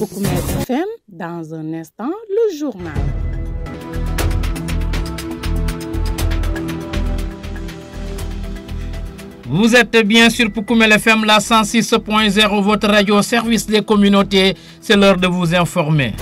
Poukoumel FM, dans un instant, le journal. Vous êtes bien sur Poukoumel FM, la 106.0, votre radio au service des communautés. C'est l'heure de vous informer.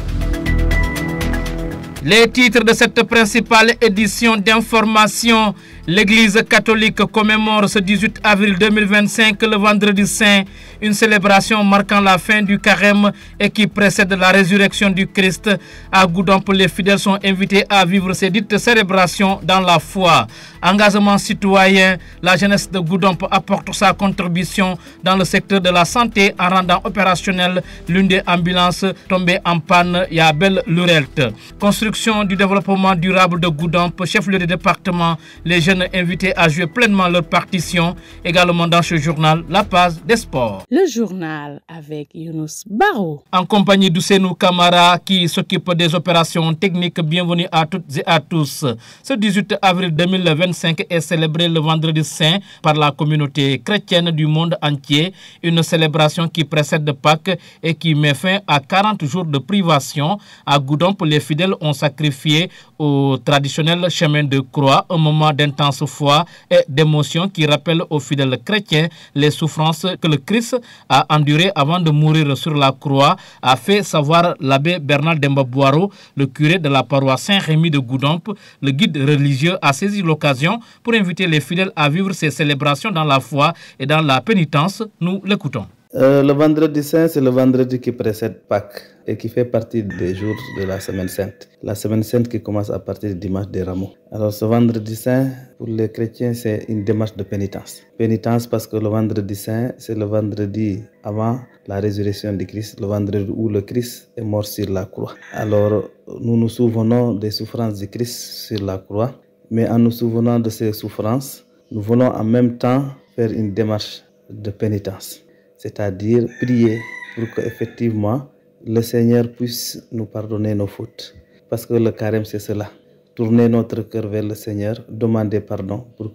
Les titres de cette principale édition d'information. L'Église catholique commémore ce 18 avril 2025, le vendredi saint, une célébration marquant la fin du carême et qui précède la résurrection du Christ. À Goudomp, les fidèles sont invités à vivre ces dites célébrations dans la foi. Engagement citoyen, la jeunesse de Goudomp apporte sa contribution dans le secteur de la santé en rendant opérationnelle l'une des ambulances tombées en panne, Yabel Lurelt. Construction du développement durable de Goudomp, chef-lieu de département, les jeunes invités à jouer pleinement leur partition. Également dans ce journal, la page des sports. Le journal avec Younous Baro. En compagnie d'Ousseinou Kamara qui s'occupe des opérations techniques. Bienvenue à toutes et à tous. Ce 18 avril 2025 est célébré le vendredi saint par la communauté chrétienne du monde entier. Une célébration qui précède Pâques et qui met fin à 40 jours de privation. À Goudomp, les fidèles ont sacrifié au traditionnel chemin de croix un moment d'intense foi et d'émotion qui rappelle aux fidèles chrétiens les souffrances que le Christ a endurées avant de mourir sur la croix, a fait savoir l'abbé Bernard Dembabouaro, le curé de la paroisse Saint-Rémy de Goudomp. Le guide religieux a saisi l'occasion pour inviter les fidèles à vivre ces célébrations dans la foi et dans la pénitence. Nous l'écoutons. Le vendredi saint, c'est le vendredi qui précède Pâques et qui fait partie des jours de la semaine sainte. La semaine sainte qui commence à partir du dimanche des Rameaux. Alors ce vendredi saint, pour les chrétiens, c'est une démarche de pénitence. Pénitence parce que le vendredi saint, c'est le vendredi avant la résurrection du Christ, le vendredi où le Christ est mort sur la croix. Alors nous nous souvenons des souffrances du Christ sur la croix, mais en nous souvenant de ces souffrances, nous voulons en même temps faire une démarche de pénitence. C'est-à-dire prier pour qu'effectivement le Seigneur puisse nous pardonner nos fautes. Parce que le carême, c'est cela. Tourner notre cœur vers le Seigneur, demander pardon pour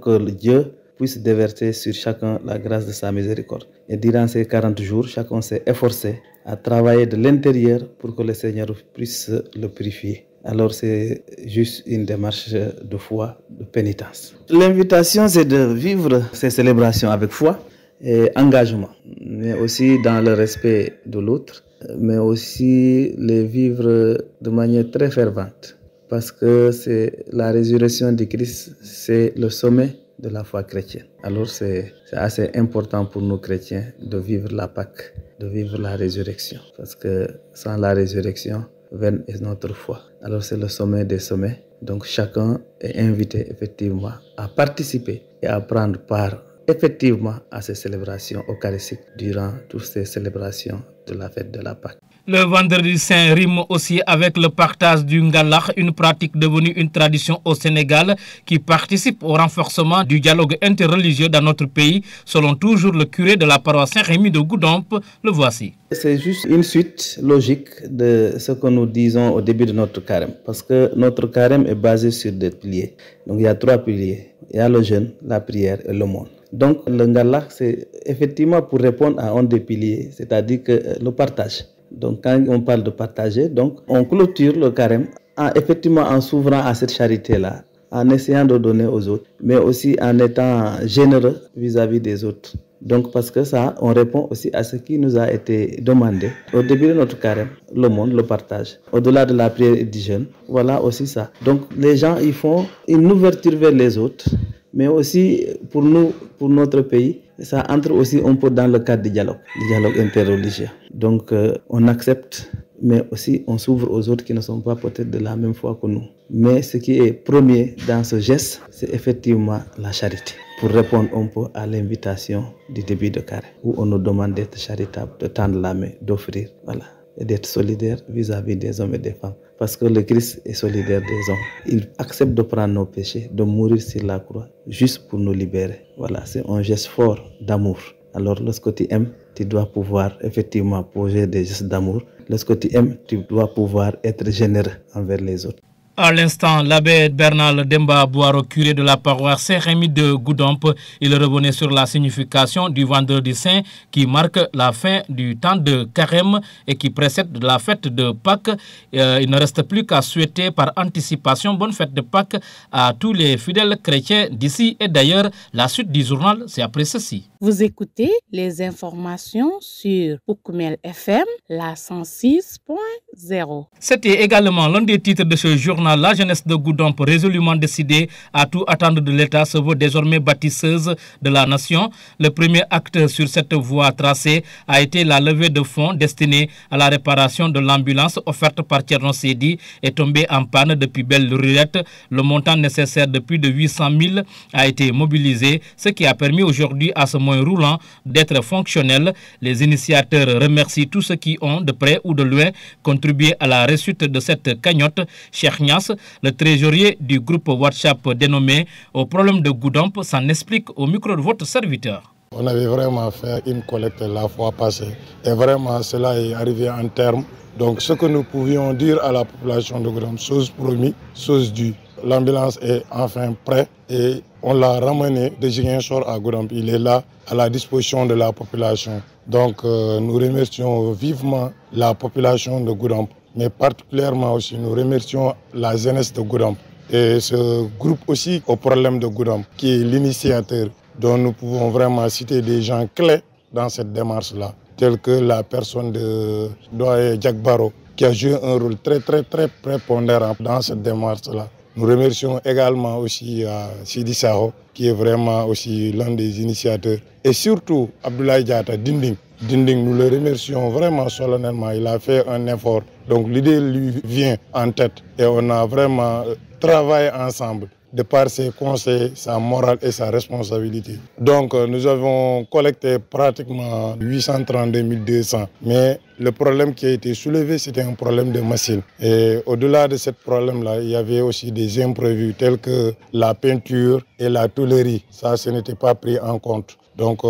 que Dieu puisse déverser sur chacun la grâce de sa miséricorde. Et durant ces 40 jours, chacun s'est efforcé à travailler de l'intérieur pour que le Seigneur puisse le purifier. Alors c'est juste une démarche de foi, de pénitence. L'invitation, c'est de vivre ces célébrations avec foi et engagement, mais aussi dans le respect de l'autre, mais aussi les vivre de manière très fervente, parce que c'est la résurrection du Christ, c'est le sommet de la foi chrétienne. Alors c'est assez important pour nous chrétiens de vivre la Pâque, de vivre la résurrection, parce que sans la résurrection, vaine est notre foi. Alors c'est le sommet des sommets, donc chacun est invité effectivement à participer et à prendre part effectivement à ces célébrations eucharistiques durant toutes ces célébrations de la fête de la Pâque. Le vendredi saint rime aussi avec le partage du Ngalakh, une pratique devenue une tradition au Sénégal qui participe au renforcement du dialogue interreligieux dans notre pays, selon toujours le curé de la paroisse Saint-Rémy de Goudomp. Le voici. C'est juste une suite logique de ce que nous disons au début de notre carême, parce que notre carême est basé sur des piliers. Donc il y a 3 piliers. Il y a le jeûne, la prière et le monde. Donc le Ngalakh, c'est effectivement pour répondre à un des piliers, c'est-à-dire que le partage. Donc quand on parle de partager, donc on clôture le carême en s'ouvrant à cette charité-là, en essayant de donner aux autres, mais aussi en étant généreux vis-à-vis des autres. Donc parce que ça, on répond aussi à ce qui nous a été demandé au début de notre carême, le monde, le partage. Au-delà de la prière et du jeûne, voilà aussi ça. Donc les gens, ils font une ouverture vers les autres, mais aussi pour nous, pour notre pays, ça entre aussi un peu dans le cadre du dialogue interreligieux. Donc on accepte, mais aussi on s'ouvre aux autres qui ne sont pas peut-être de la même foi que nous. Mais ce qui est premier dans ce geste, c'est effectivement la charité. Pour répondre un peu à l'invitation du début de carême, où on nous demande d'être charitable, de tendre la main, d'offrir, voilà, et d'être solidaire vis-à-vis des hommes et des femmes. Parce que le Christ est solidaire des hommes. Il accepte de prendre nos péchés, de mourir sur la croix, juste pour nous libérer. Voilà, c'est un geste fort d'amour. Alors lorsque tu aimes, tu dois pouvoir effectivement poser des gestes d'amour. Lorsque tu aimes, tu dois pouvoir être généreux envers les autres. À l'instant, l'abbé Bernal Demba Boiro, curé de la paroisse Saint-Rémy de Goudomp, il revenait sur la signification du vendredi saint qui marque la fin du temps de carême et qui précède la fête de Pâques. Il ne reste plus qu'à souhaiter par anticipation bonne fête de Pâques à tous les fidèles chrétiens d'ici et d'ailleurs. La suite du journal, c'est après ceci. Vous écoutez les informations sur Poukoumel FM, la 106.0. C'était également l'un des titres de ce journal. La jeunesse de Goudomp, résolument décidée à tout attendre de l'État, se veut désormais bâtisseuse de la nation. Le premier acte sur cette voie tracée a été la levée de fonds destinée à la réparation de l'ambulance offerte par Thierno Seydi et tombée en panne depuis belle lurette. Le montant nécessaire de plus de 800 000 a été mobilisé, ce qui a permis aujourd'hui à ce moyen roulant d'être fonctionnel. Les initiateurs remercient tous ceux qui ont, de près ou de loin, contribué à la réussite de cette cagnotte. Cheikh Niass, le trésorier du groupe WhatsApp dénommé Au problème de Goudomp, s'en explique au micro de votre serviteur. On avait vraiment fait une collecte la fois passée et vraiment cela est arrivé en terme. Donc ce que nous pouvions dire à la population de Goudomp, chose promise, chose due. L'ambulance est enfin prête et on l'a ramené de Ziguinchor à Goudomp. Il est là à la disposition de la population. Donc nous remercions vivement la population de Goudomp, mais particulièrement aussi nous remercions la jeunesse de Goudomp et ce groupe aussi au problème de Goudomp qui est l'initiateur dont nous pouvons vraiment citer des gens clés dans cette démarche-là, tels que la personne de Doyen Jack Baro qui a joué un rôle très prépondérant dans cette démarche-là. Nous remercions également aussi Sidi Saho, qui est vraiment aussi l'un des initiateurs. Et surtout, Abdoulaye Diatta, Dinding. Dinding, nous le remercions vraiment solennellement. Il a fait un effort. Donc l'idée lui vient en tête. Et on a vraiment travaillé ensemble, de par ses conseils, sa morale et sa responsabilité. Donc nous avons collecté pratiquement 832 200. Mais le problème qui a été soulevé, c'était un problème de machine. Et au-delà de ce problème-là, il y avait aussi des imprévus tels que la peinture et la tôlerie. Ça, ce n'était pas pris en compte. Donc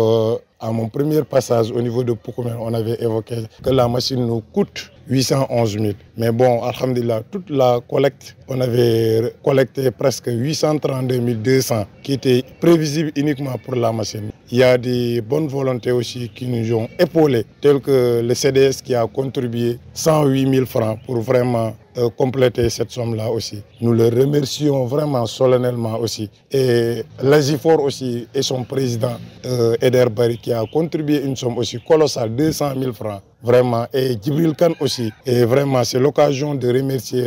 à mon premier passage au niveau de Poukoumel, on avait évoqué que la machine nous coûte 811 000. Mais bon, alhamdulillah, toute la collecte, on avait collecté presque 832 200 qui étaient prévisibles uniquement pour la machine. Il y a des bonnes volontés aussi qui nous ont épaulés, tels que le CDS qui a contribué 108 000 francs pour vraiment compléter cette somme-là aussi. Nous le remercions vraiment solennellement aussi. Et l'Azifor aussi et son président Eder Bari qui a contribué une somme aussi colossale, 200 000 francs. Vraiment, et Djibril Khan aussi. Et vraiment, c'est l'occasion de remercier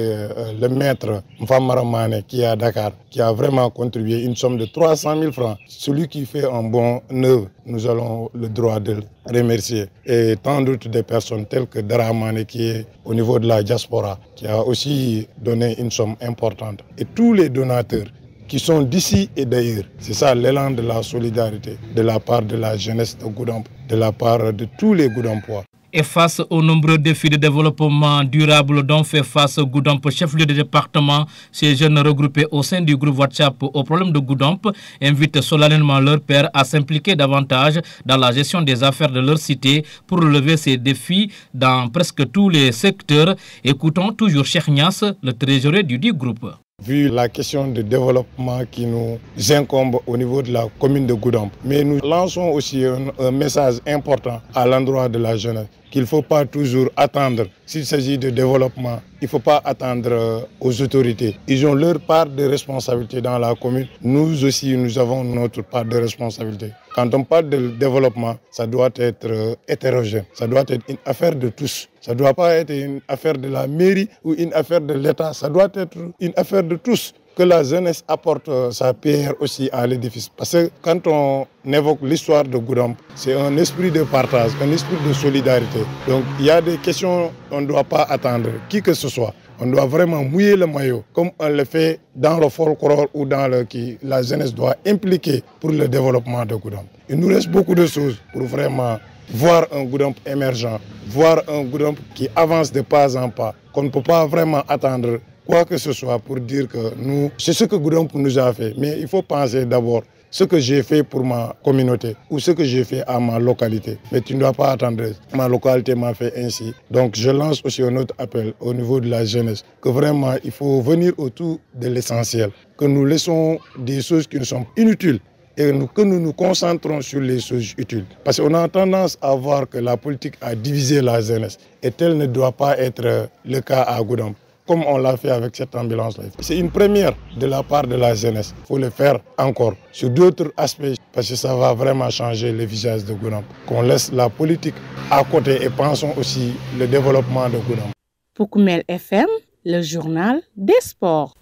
le maître Mfamara Mane qui est à Dakar, qui a vraiment contribué une somme de 300 000 francs. Celui qui fait un bon œuvre, nous allons le droit de le remercier. Et tant d'autres des personnes telles que Dara Mane qui est au niveau de la diaspora, qui a aussi donné une somme importante. Et tous les donateurs qui sont d'ici et d'ailleurs. C'est ça l'élan de la solidarité de la part de la jeunesse de Goudomp, de la part de tous les Goudompois. Et face aux nombreux défis de développement durable dont fait face Goudomp, chef-lieu de département, ces jeunes regroupés au sein du groupe WhatsApp au problème de Goudomp invitent solennellement leurs pairs à s'impliquer davantage dans la gestion des affaires de leur cité pour relever ces défis dans presque tous les secteurs. Écoutons toujours Cheikh Niass, le trésorier du dit groupe. Vu la question de développement qui nous incombe au niveau de la commune de Goudomp. Mais nous lançons aussi un message important à l'endroit de la jeunesse, qu'il ne faut pas toujours attendre. S'il s'agit de développement, il ne faut pas attendre aux autorités. Ils ont leur part de responsabilité dans la commune. Nous aussi, nous avons notre part de responsabilité. Quand on parle de développement, ça doit être hétérogène. Ça doit être une affaire de tous. Ça ne doit pas être une affaire de la mairie ou une affaire de l'État. Ça doit être une affaire de tous. Que la jeunesse apporte sa pierre aussi à l'édifice. Parce que quand on évoque l'histoire de Goudomp, c'est un esprit de partage, un esprit de solidarité. Donc il y a des questions qu'on ne doit pas attendre, qui que ce soit. On doit vraiment mouiller le maillot, comme on le fait dans le folklore ou dans le qui la jeunesse doit impliquer pour le développement de Goudomp. Il nous reste beaucoup de choses pour vraiment voir un Goudomp émergent, voir un Goudomp qui avance de pas en pas, qu'on ne peut pas vraiment attendre quoi que ce soit pour dire que nous, c'est ce que Goudomp nous a fait. Mais il faut penser d'abord ce que j'ai fait pour ma communauté ou ce que j'ai fait à ma localité. Mais tu ne dois pas attendre, ma localité m'a fait ainsi. Donc je lance aussi un autre appel au niveau de la jeunesse, que vraiment il faut venir autour de l'essentiel, que nous laissons des choses qui nous sont inutiles et que nous nous concentrons sur les choses utiles. Parce qu'on a tendance à voir que la politique a divisé la jeunesse et tel ne doit pas être le cas à Goudomp, comme on l'a fait avec cette ambulance-là. C'est une première de la part de la jeunesse. Il faut le faire encore sur d'autres aspects parce que ça va vraiment changer le visage de Goudomp. Qu'on laisse la politique à côté et pensons aussi le développement de Goudomp. Pour Koumel FM, le journal des sports.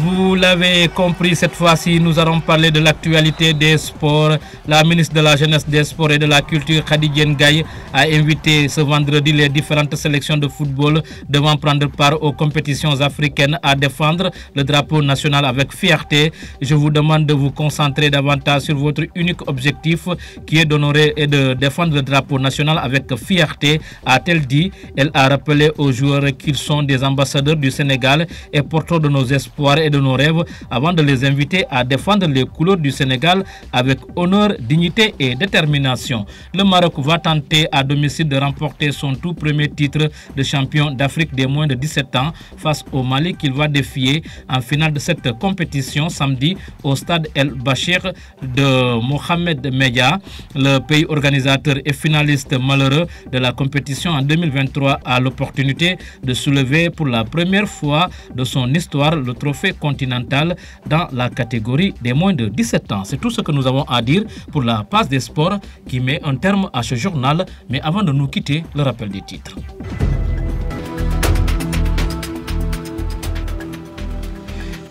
Vous l'avez compris, cette fois-ci, nous allons parler de l'actualité des sports. La ministre de la Jeunesse, des Sports et de la Culture, Khady Ndiaye, a invité ce vendredi les différentes sélections de football devant prendre part aux compétitions africaines à défendre le drapeau national avec fierté. Je vous demande de vous concentrer davantage sur votre unique objectif qui est d'honorer et de défendre le drapeau national avec fierté, a-t-elle dit. Elle a rappelé aux joueurs qu'ils sont des ambassadeurs du Sénégal et porteurs de nos espoirs et de nos rêves avant de les inviter à défendre les couleurs du Sénégal avec honneur, dignité et détermination. Le Maroc va tenter à domicile de remporter son tout premier titre de champion d'Afrique des moins de 17 ans face au Mali qu'il va défier en finale de cette compétition samedi au stade El Bachir de Mohamed Media. Le pays organisateur et finaliste malheureux de la compétition en 2023 a l'opportunité de soulever pour la première fois de son histoire le trophée continental dans la catégorie des moins de 17 ans. C'est tout ce que nous avons à dire pour la passe des sports qui met un terme à ce journal. Mais avant de nous quitter, le rappel des titres.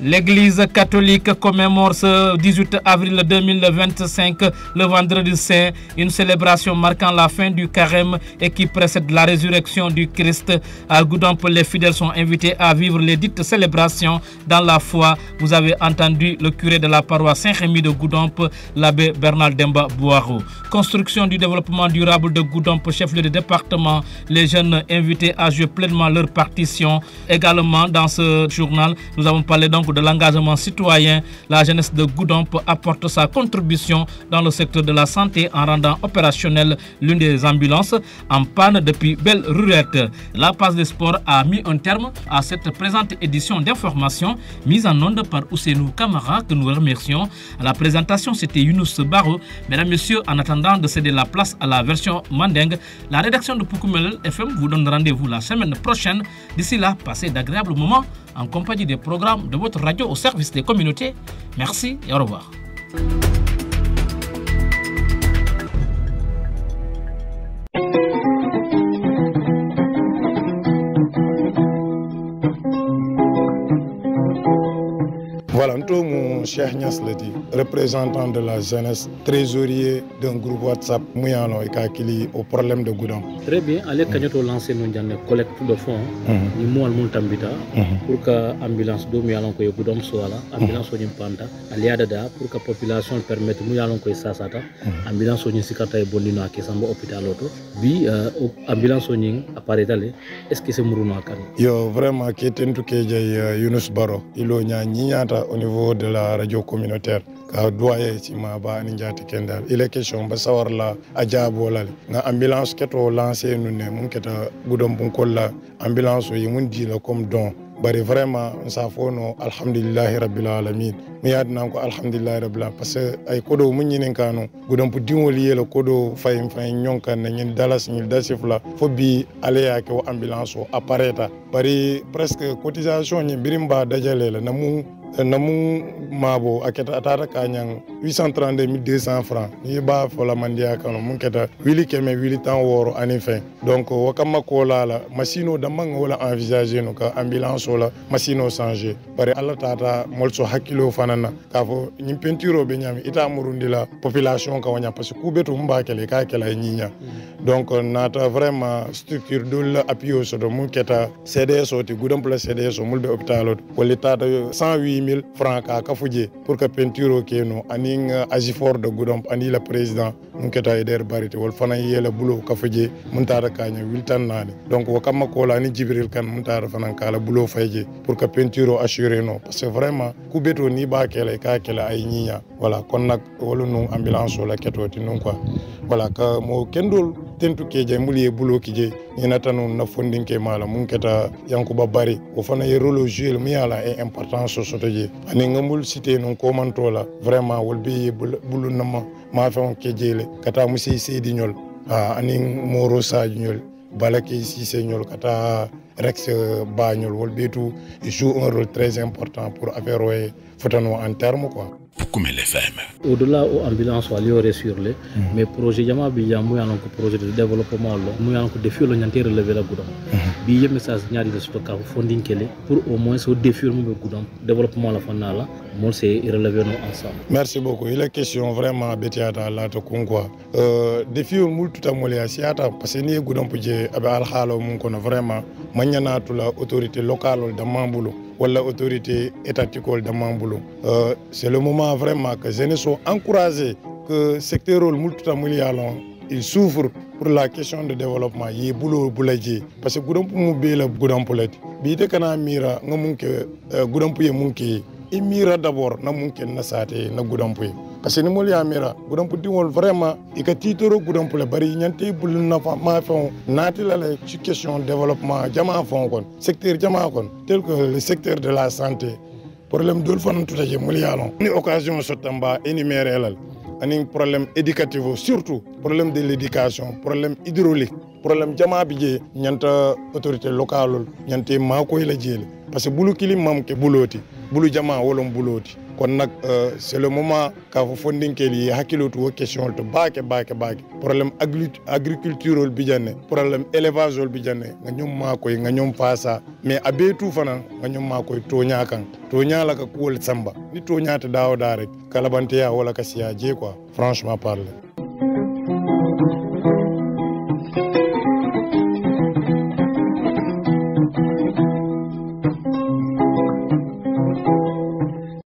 L'Église catholique commémore ce 18 avril 2025, le vendredi saint, une célébration marquant la fin du carême et qui précède la résurrection du Christ. À Goudomp, les fidèles sont invités à vivre les dites célébrations dans la foi. Vous avez entendu le curé de la paroisse Saint-Rémy de Goudomp, l'abbé Bernard Demba Boiro. Construction du développement durable de Goudomp, chef-lieu de département. Les jeunes invités à jouer pleinement leur partition. Également, dans ce journal, nous avons parlé donc de l'engagement citoyen. La jeunesse de Goudomp apporte sa contribution dans le secteur de la santé en rendant opérationnelle l'une des ambulances en panne depuis Belle Rurette. La passe des sports a mis un terme à cette présente édition d'information mise en onde par Ousseinou Kamara que nous remercions. À la présentation, c'était Younous Baro. Mesdames, Messieurs, en attendant de céder la place à la version Mandeng, la rédaction de Poukoumel FM vous donne rendez-vous la semaine prochaine. D'ici là, passez d'agréables moments en compagnie des programmes de votre radio au service des communautés. Merci et au revoir. Voilà, mon Cheikh Niass le dit, représentant de la jeunesse, trésorier d'un groupe WhatsApp Mouyano et Kakili au problème de Goudomp. Très bien, allez quand lancer une collecte de fonds, ni moi le Montambita, pour que l'ambulance de Mouyalon que Goudomp soit là, ambulance de Panda, aliada pour que la population permette Mouyalon que ça s'atta, ambulance de Sikata et Bonino qui sont au hôpital auto, bi ambulance de appareil d'aller, est-ce que c'est Mourouno à Kani? Yo, vraiment, qui est un truc Younous Baro, il a au niveau de la radio communautaire ka doye ci ma ba ni jati kendal il est question ba sawar la ajabo la na ambulance keto lancer nous ne mun keta Goudomp kolla ambulance yi mun di la comme don bari vraiment ça fono alhamdulillah rabbil alamin mi yadna ko alhamdulillah rabbil alamin parce que ay kodo mun nyinen kanu Goudomp diwoli yelo kodo fay nyonka na nyin dalas nyi dasifla fo bi aleya ko ambulance o appareta bari presque cotisation nyi birimba dajale la namu mabo aketa atata kanyang 832 200 francs ni ba fola mandia kanu mun keta wili keme wili tan woro ani fin donc wakama ko la machine da mang wala envisager no ka ambulance wala machine changer bare alla tata molso hakilo fanana ka fo ni peinture be nyami ita murundi la population ka wanya parce que kubeto mba kele ka kala nyinya donc nata vraiment structure dol appui so do mun keta CDS oti Goudomp la CDS mulbe hôpital wala tata 108 10 000 francs ka fuje pour que peinture ke no aning agifor de Goudomp ani le président mun keta eder barité wol fana yela bulo ka fuje mun tara kanya wiltan nani donc wakama ko la ni Jibril kan mun tara fana kala bulo fayje pour que peinture assuré no parce que vraiment ku beto ni ba kele ka kele ay ñiña voilà kon nak wolu no ambulance la ketoti non quoi voilà ka mo kendol tentu keje muliye bulo kije ina tanu na fondinke mala mun keta yankuba bari o fana ye rôle jouer mi ala e importance so sotoje ani ngamul cité non ko mantola vraiment wolbi bulu nama ma fa on kejele kata musi seydi ñol ani moro sadio ñol balake cissé ñol kata rex bañol wolbetu joue un rôle très important pour affaire way fotano en terme quoi. Au-delà aux ambulances wali ore sur les mais projet jama bi ya muy ko projet de développement lo muy ko défi lo ñanté relever la Goudomp bi ye message ñaari de stock funding kele pour au moins ce défi mo be Goudomp développement la fana la mo c'est relever nous ensemble. Merci beaucoup. Il est question vraiment betiata la to quoi défi multu tamole asiata parce que ni Goudomp je abe al halo mun ko vraiment mañana la autorité locale de Mambulo wala autorité étatique de Mambulo c'est le moment vraiment que je ne sois encouragé que secteur rôle multitamilialon il souffre pour la question de développement yi bulo bulaji parce que Goudomp mu be la Goudomp poleti bi de kana mira ngamunke Goudomp ye munki i mira d'abord na munke na sate na Goudomp ye parce que ni mol ya mira Goudomp dingol vraiment e ka titoro Goudomp le bari ñante bul na fa ma fon nati la ci question développement jama fon kon secteur jama kon tel que le secteur de la santé problème dol fon tutaje mol ya lon ni occasion sotamba énumérer lal ani problème éducatif surtout problème de l'éducation problème hydraulique problème jama bije ñanta autorité locale ñante makoy la jël parce que bulu kilim mam ke buloti bulu jama wolom buloti kon nak c'est le moment ka fo fondinkel hakilotu wo question to baake problème agriculture bi janne problème élevage bi janne nga ñom makoy nga ñom fasa mais abetu fana nga ñom makoy toña kan toña la ka kuwol samba ni toña ta dawo da rek kalabante ya wala ka siya je quoi franchement parler